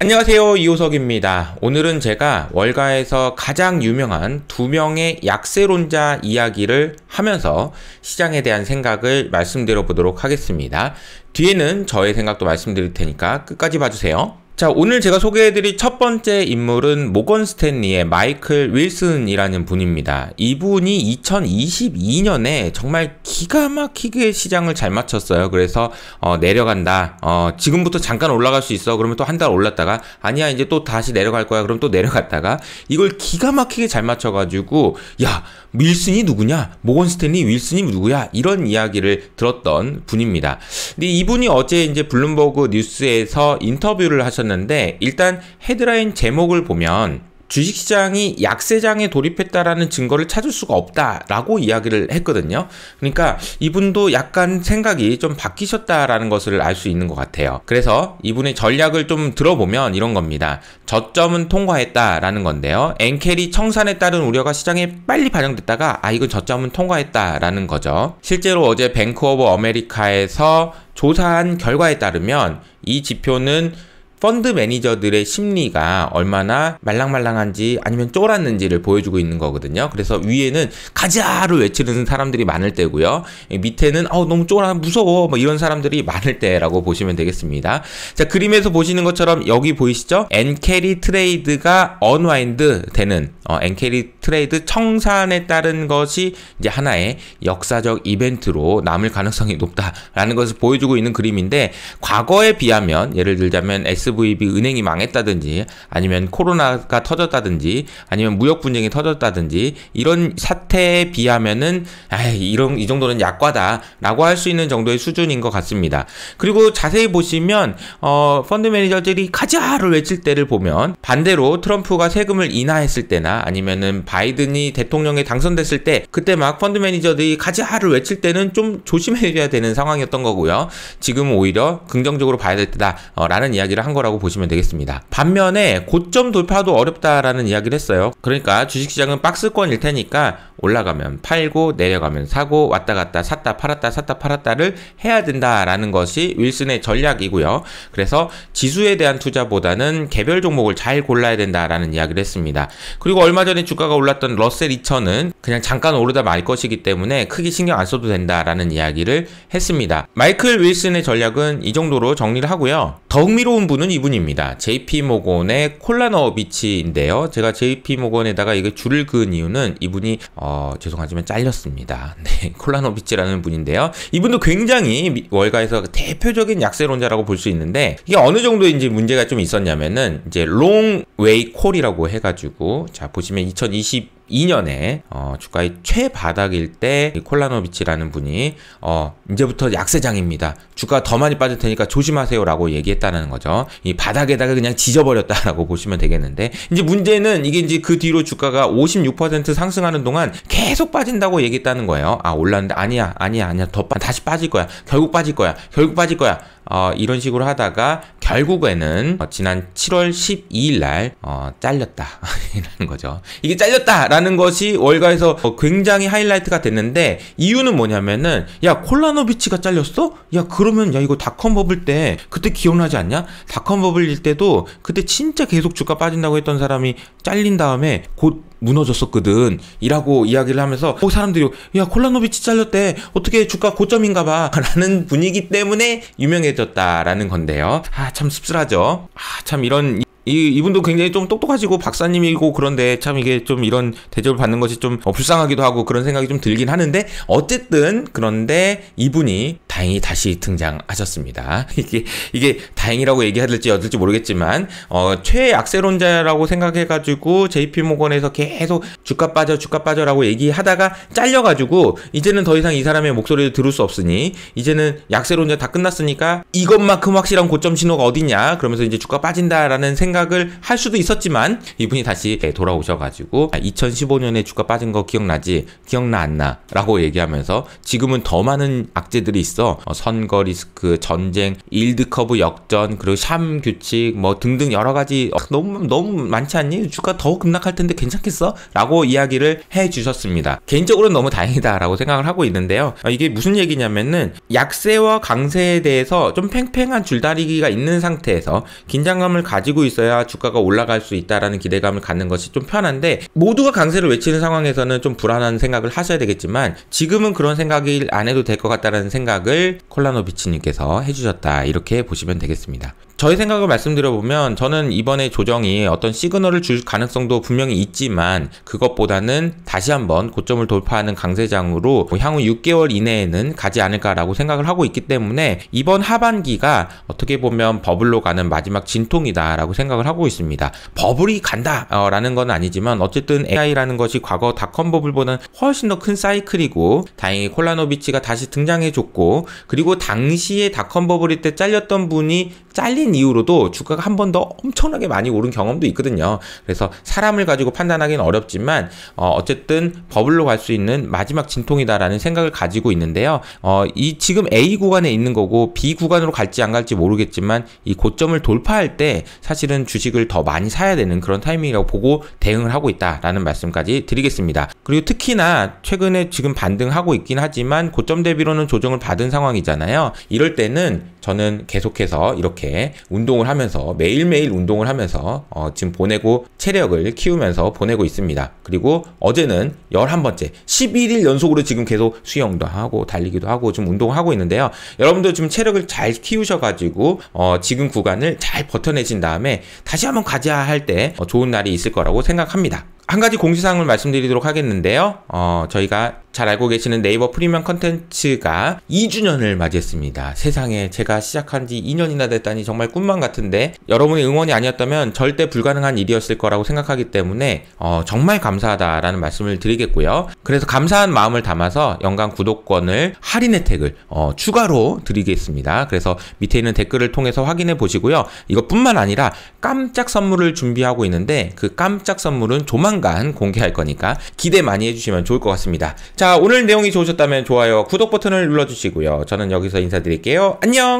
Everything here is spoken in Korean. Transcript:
안녕하세요, 이호석입니다. 오늘은 제가 월가에서 가장 유명한 두 명의 약세론자 이야기를 하면서 시장에 대한 생각을 말씀드려 보도록 하겠습니다. 뒤에는 저의 생각도 말씀드릴 테니까 끝까지 봐주세요. 자, 오늘 제가 소개해드릴 첫 번째 인물은 모건 스탠리의 마이클 윌슨이라는 분입니다. 이분이 2022년에 정말 기가 막히게 시장을 잘 맞췄어요. 그래서 내려간다. 지금부터 잠깐 올라갈 수 있어. 그러면 또 한 달 올랐다가 아니야 이제 또 다시 내려갈 거야. 그럼 또 내려갔다가 이걸 기가 막히게 잘 맞춰가지고 야, 윌슨이 누구냐? 모건 스탠리 윌슨이 누구야? 이런 이야기를 들었던 분입니다. 근데 이분이 어제 이제 블룸버그 뉴스에서 인터뷰를 하셨는데 일단 헤드라인 제목을 보면 주식시장이 약세장에 돌입했다라는 증거를 찾을 수가 없다라고 이야기를 했거든요. 그러니까 이분도 약간 생각이 좀 바뀌셨다라는 것을 알 수 있는 것 같아요. 그래서 이분의 전략을 좀 들어보면 이런 겁니다. 저점은 통과했다라는 건데요. 엔캐리 청산에 따른 우려가 시장에 빨리 반영됐다가 이건 저점은 통과했다라는 거죠. 실제로 어제 뱅크 오브 아메리카에서 조사한 결과에 따르면 이 지표는 펀드 매니저들의 심리가 얼마나 말랑말랑한지 아니면 쫄았는지를 보여주고 있는 거거든요. 그래서 위에는 가자를 외치는 사람들이 많을 때고요. 밑에는 너무 쫄아 무서워 뭐 이런 사람들이 많을 때라고 보시면 되겠습니다. 자, 그림에서 보시는 것처럼 여기 보이시죠? 엔캐리 트레이드가 언와인드 되는 엔캐리 트레이드 청산에 따른 것이 이제 하나의 역사적 이벤트로 남을 가능성이 높다라는 것을 보여주고 있는 그림인데 과거에 비하면 예를 들자면 SVB 은행이 망했다든지 아니면 코로나가 터졌다든지 아니면 무역 분쟁이 터졌다든지 이런 사태에 비하면은 이 정도는 약과다라고 할 수 있는 정도의 수준인 것 같습니다. 그리고 자세히 보시면 펀드 매니저들이 가자를 외칠 때를 보면 반대로 트럼프가 세금을 인하했을 때나 아니면은 바이든이 대통령에 당선됐을 때 그때 막 펀드 매니저들이 가자를 외칠 때는 좀 조심해줘야 되는 상황이었던 거고요. 지금 오히려 긍정적으로 봐야 될 때다라는 이야기를 한 거라고 보시면 되겠습니다. 반면에 고점 돌파도 어렵다라는 이야기를 했어요. 그러니까 주식시장은 박스권일 테니까 올라가면 팔고 내려가면 사고 왔다 갔다 샀다 팔았다를 해야 된다라는 것이 윌슨의 전략이고요. 그래서 지수에 대한 투자보다는 개별 종목을 잘 골라야 된다라는 이야기를 했습니다. 그리고 얼마 전에 주가가 올랐던 러셀 2000은 그냥 잠깐 오르다 말 것이기 때문에 크게 신경 안 써도 된다라는 이야기를 했습니다. 마이클 윌슨의 전략은 이 정도로 정리를 하고요. 더 흥미로운 분은 이분입니다. JP모건의 콜라노비치인데요. 제가 JP모건에다가 이게 줄을 그은 이유는 이분이 죄송하지만 잘렸습니다. 네, 콜라노비치라는 분인데요. 이분도 굉장히 월가에서 대표적인 약세론자라고 볼 수 있는데 이게 어느 정도의 이제 문제가 좀 있었냐면은 이제 롱웨이 콜이라고 해가지고 자 보시면 2022년에 주가의 최바닥일 때 콜라노비치라는 분이 이제부터 약세장입니다. 주가 더 많이 빠질 테니까 조심하세요라고 얘기했다는 거죠. 이 바닥에다가 그냥 지져버렸다라고 보시면 되겠는데 이제 문제는 이게 이제 그 뒤로 주가가 56% 상승하는 동안 계속 빠진다고 얘기했다는 거예요. 올랐는데 아니야 다시 빠질 거야. 결국 빠질 거야. 이런 식으로 하다가 결국에는 지난 7월 12일 날 잘렸다라는 거죠. 이게 잘렸다라는 것이 월가에서 굉장히 하이라이트가 됐는데 이유는 뭐냐면은 야 콜라노비치가 잘렸어? 야 그러면 이거 닷컴 버블 때 그때 기억나지 않냐? 닷컴 버블일 때도 그때 진짜 계속 주가 빠진다고 했던 사람이 잘린 다음에 곧 무너졌었거든 이라고 이야기를 하면서 사람들이 야 콜라노비치 잘렸대 어떻게 주가 고점인가 봐 라는 분위기 때문에 유명해졌다라는 건데요. 참 씁쓸하죠. 참 이분도 굉장히 좀 똑똑하시고 박사님이고 그런데 참 이게 좀 이런 대접을 받는 것이 좀 불쌍하기도 하고 그런 생각이 좀 들긴 하는데 어쨌든 그런데 이분이 다행히 다시 등장하셨습니다. 이게 다행이라고 얘기해야 될지 어떨지 모르겠지만 최약세론자라고 생각해가지고 JP모건에서 계속 주가 빠져라고 얘기하다가 잘려가지고 이제는 더 이상 이 사람의 목소리를 들을 수 없으니 이제는 약세론자 다 끝났으니까 이것만큼 확실한 고점 신호가 어딨냐 그러면서 이제 주가 빠진다라는 생각을 할 수도 있었지만 이분이 다시 돌아오셔가지고 2015년에 주가 빠진 거 기억나지? 기억나 안 나? 라고 얘기하면서 지금은 더 많은 악재들이 있어. 선거 리스크, 전쟁, 일드 커브 역전 고전, 그리고 샴 규칙 뭐 등등 여러 가지 너무 많지 않니? 주가 더 급락할 텐데 괜찮겠어? 라고 이야기를 해 주셨습니다. 개인적으로는 너무 다행이다라고 생각을 하고 있는데요. 이게 무슨 얘기냐면은 약세와 강세에 대해서 좀 팽팽한 줄다리기가 있는 상태에서 긴장감을 가지고 있어야 주가가 올라갈 수 있다라는 기대감을 갖는 것이 좀 편한데, 모두가 강세를 외치는 상황에서는 좀 불안한 생각을 하셔야 되겠지만 지금은 그런 생각을 안 해도 될 것 같다라는 생각을 콜라노비치님께서 해주셨다, 이렇게 보시면 되겠습니다. 저의 생각을 말씀드려보면 저는 이번에 조정이 어떤 시그널을 줄 가능성도 분명히 있지만 그것보다는 다시 한번 고점을 돌파하는 강세장으로 향후 6개월 이내에는 가지 않을까라고 생각을 하고 있기 때문에 이번 하반기가 어떻게 보면 버블로 가는 마지막 진통이다라고 생각을 하고 있습니다. 버블이 간다 라는 건 아니지만 어쨌든 AI라는 것이 과거 닷컴 버블보다는 훨씬 더 큰 사이클이고, 다행히 콜라노비치가 다시 등장해줬고, 그리고 당시에 닷컴 버블일 때 잘렸던 분이 잘린 이후로도 주가가 한 번 더 엄청나게 많이 오른 경험도 있거든요. 그래서 사람을 가지고 판단하기는 어렵지만 어쨌든 버블로 갈 수 있는 마지막 진통이다라는 생각을 가지고 있는데요. 이 지금 A 구간에 있는 거고 B 구간으로 갈지 안 갈지 모르겠지만 이 고점을 돌파할 때 사실은 주식을 더 많이 사야 되는 그런 타이밍이라고 보고 대응을 하고 있다라는 말씀까지 드리겠습니다. 그리고 특히나 최근에 지금 반등하고 있긴 하지만 고점 대비로는 조정을 받은 상황이잖아요. 이럴 때는 저는 계속해서 이렇게 운동을 하면서 매일매일 운동을 하면서 지금 보내고 체력을 키우면서 보내고 있습니다. 그리고 어제는 11번째 11일 연속으로 지금 계속 수영도 하고 달리기도 하고 좀 운동을 하고 있는데요. 여러분도 지금 체력을 잘 키우셔가지고 지금 구간을 잘 버텨내신 다음에 다시 한번 가자 할 때 좋은 날이 있을 거라고 생각합니다. 한 가지 공지사항을 말씀드리도록 하겠는데요. 저희가 잘 알고 계시는 네이버 프리미엄 컨텐츠가 2주년을 맞이했습니다. 세상에, 제가 시작한 지 2년이나 됐다니 정말 꿈만 같은데 여러분의 응원이 아니었다면 절대 불가능한 일이었을 거라고 생각하기 때문에 정말 감사하다라는 말씀을 드리겠고요. 그래서 감사한 마음을 담아서 연간 구독권을 할인 혜택을 추가로 드리겠습니다. 그래서 밑에 있는 댓글을 통해서 확인해 보시고요. 이것뿐만 아니라 깜짝 선물을 준비하고 있는데 그 깜짝 선물은 조만간 공개할 거니까 기대 많이 해주시면 좋을 것 같습니다. 자, 오늘 내용이 좋으셨다면 좋아요, 구독 버튼을 눌러주시고요. 저는 여기서 인사드릴게요. 안녕!